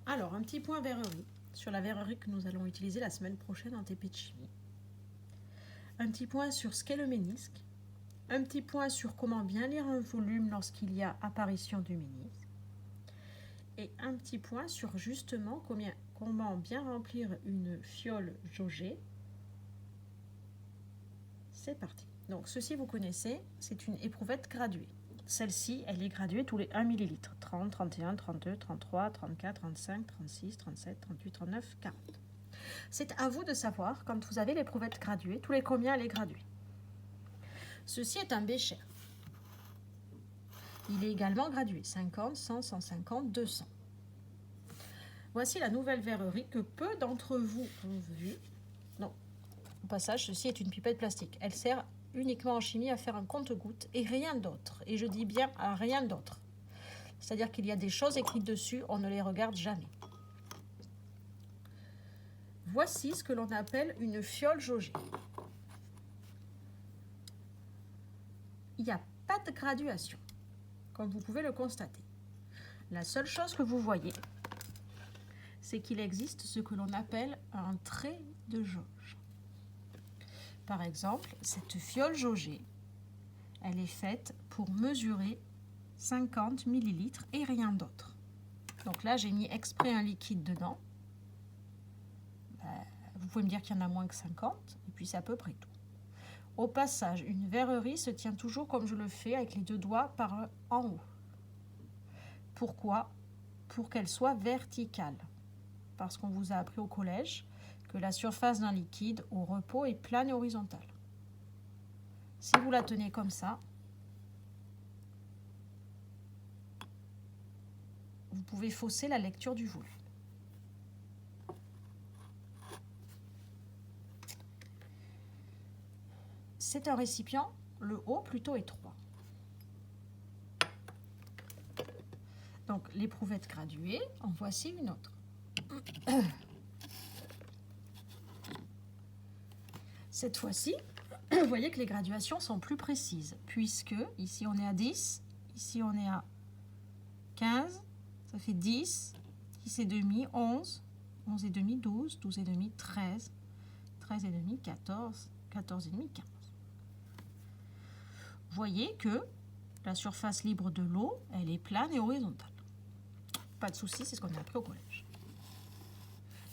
Alors, un petit point verrerie sur la verrerie que nous allons utiliser la semaine prochaine en TP de chimie. Un petit point sur ce qu'est le ménisque. Un petit point sur comment bien lire un volume lorsqu'il y a apparition du ménisque. Et un petit point sur justement comment bien remplir une fiole jaugée. C'est parti. Donc, ceci, vous connaissez, c'est une éprouvette graduée. Celle-ci, elle est graduée tous les 1 ml. 30, 31, 32, 33, 34, 35, 36, 37, 38, 39, 40. C'est à vous de savoir, quand vous avez l'éprouvette graduée, tous les combien elle est graduée. Ceci est un bécher. Il est également gradué 50, 100, 150, 200. Voici la nouvelle verrerie que peu d'entre vous ont vue. Non, au passage, ceci est une pipette plastique. Elle sert uniquement en chimie à faire un compte-gouttes et rien d'autre. Et je dis bien à rien d'autre. C'est-à-dire qu'il y a des choses écrites dessus, on ne les regarde jamais. Voici ce que l'on appelle une fiole jaugée. Il n'y a pas de graduation, comme vous pouvez le constater. La seule chose que vous voyez, c'est qu'il existe ce que l'on appelle un trait de jauge. Par exemple, cette fiole jaugée, elle est faite pour mesurer 50 ml et rien d'autre. Donc là, j'ai mis exprès un liquide dedans. Vous pouvez me dire qu'il y en a moins que 50, et puis c'est à peu près tout. Au passage, une verrerie se tient toujours comme je le fais, avec les deux doigts par en haut. Pourquoi ? Pour qu'elle soit verticale. Parce qu'on vous a appris au collège que la surface d'un liquide au repos est plane et horizontale. Si vous la tenez comme ça, vous pouvez fausser la lecture du volume. C'est un récipient, le haut plutôt étroit. Donc l'éprouvette graduée, en voici une autre. Cette fois-ci, vous voyez que les graduations sont plus précises, puisque ici on est à 10, ici on est à 15, ça fait 10, 10 et demi, 11, 11 et demi, 12, 12 et demi, 13, 13 et demi, 14, 14 et demi, 15. Vous voyez que la surface libre de l'eau, elle est plane et horizontale. Pas de souci, c'est ce qu'on a appris au collège.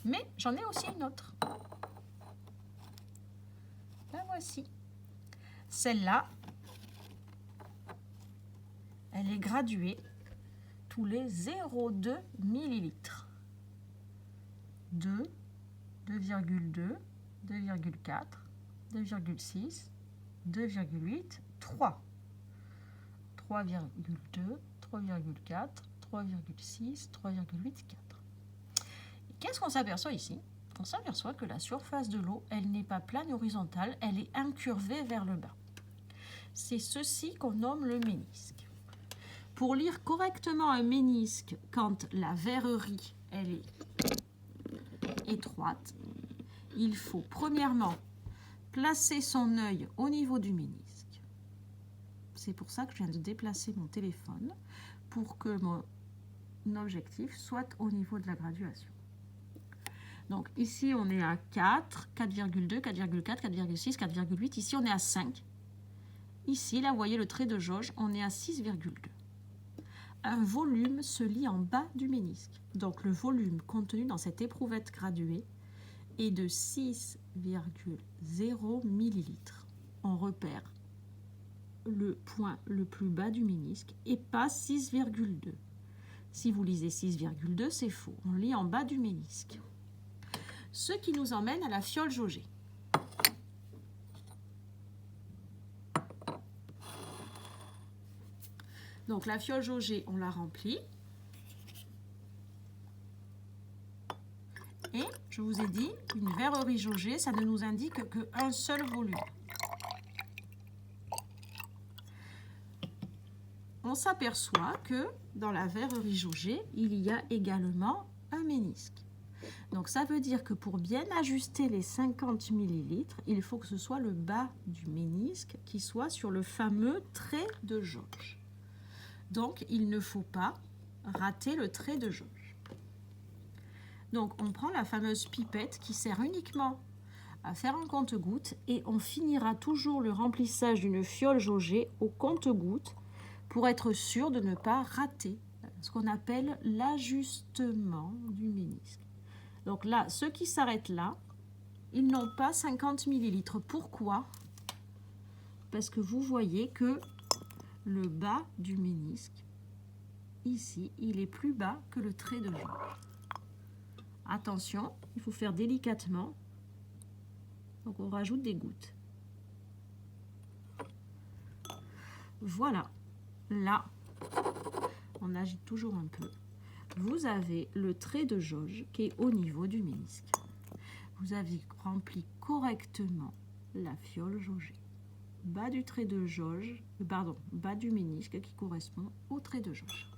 Mais j'en ai aussi une autre. La voici. Celle-là, elle est graduée tous les 0,2 ml. 2, 2,2, 2,4, 2,6, 2,8, 3. 3,2, 3,4, 3,6, 3,8, 4. Et qu'est-ce qu'on s'aperçoit ici ? On s'aperçoit que la surface de l'eau, elle n'est pas plane horizontale, elle est incurvée vers le bas. C'est ceci qu'on nomme le ménisque. Pour lire correctement un ménisque, quand la verrerie, elle est étroite, il faut premièrement placer son œil au niveau du ménisque. C'est pour ça que je viens de déplacer mon téléphone pour que mon objectif soit au niveau de la graduation. Donc ici on est à 4, 4,2, 4,4, 4,6, 4,8. Ici on est à 5. Ici, là vous voyez le trait de jauge, on est à 6,2. Un volume se lit en bas du ménisque. Donc le volume contenu dans cette éprouvette graduée est de 6,0 ml. On repère le point le plus bas du ménisque et pas 6,2. Si vous lisez 6,2, c'est faux. On lit en bas du ménisque. Ce qui nous emmène à la fiole jaugée. Donc la fiole jaugée, on la remplit. Et je vous ai dit, une verrerie jaugée, ça ne nous indique qu'un seul volume. On s'aperçoit que dans la verrerie jaugée, il y a également un ménisque. Donc ça veut dire que pour bien ajuster les 50 ml, il faut que ce soit le bas du ménisque qui soit sur le fameux trait de jauge. Donc il ne faut pas rater le trait de jauge. Donc, on prend la fameuse pipette qui sert uniquement à faire un compte-gouttes et on finira toujours le remplissage d'une fiole jaugée au compte-gouttes pour être sûr de ne pas rater ce qu'on appelle l'ajustement du ménisque. Donc là, ceux qui s'arrêtent là, ils n'ont pas 50 ml. Pourquoi? Parce que vous voyez que le bas du ménisque, ici, il est plus bas que le trait de jauge. Attention, il faut faire délicatement. Donc on rajoute des gouttes. Voilà. Là, on agite toujours un peu. Vous avez le trait de jauge qui est au niveau du ménisque. Vous avez rempli correctement la fiole jaugée. Bas du trait de jauge, bas du ménisque qui correspond au trait de jauge.